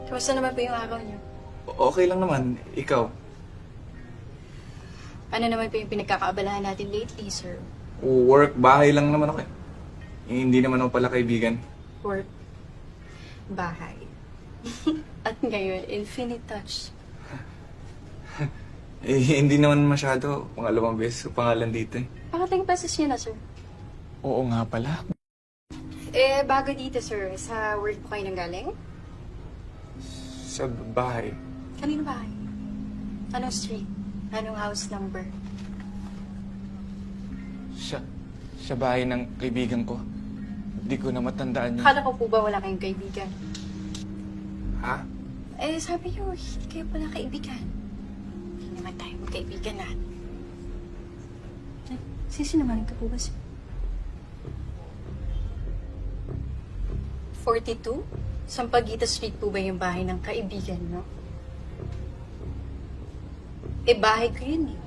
Kamusta naman po yung araw niyo? Okay lang naman. Ikaw? Ano naman po yung pinagkakaabalahan natin lately, sir? Work, bahay lang naman ako eh. Hindi naman ako pala kaibigan. Work, bahay. At ngayon, infinite touch. Hindi naman masyado. Pangalawang beses ko pangalan dito eh. Pangatlong beses niya na, sir. Oo nga pala. Bago dito, sir. Sa work po kayo nanggaling? Sa bahay. Kanino bahay? Anong street? Anong house number? Sa bahay ng kaibigan ko. Hindi ko na matandaan yun. Akala ko po ba wala kayong kaibigan? Ha? Sabi niyo, hindi kayo pala kaibigan. Hindi naman tayo magkaibigan na. Sisinamanin ka po ba, sir? 42? Sampaguita Street po ba yung bahay ng kaibigan, no? Bahay ko yun eh.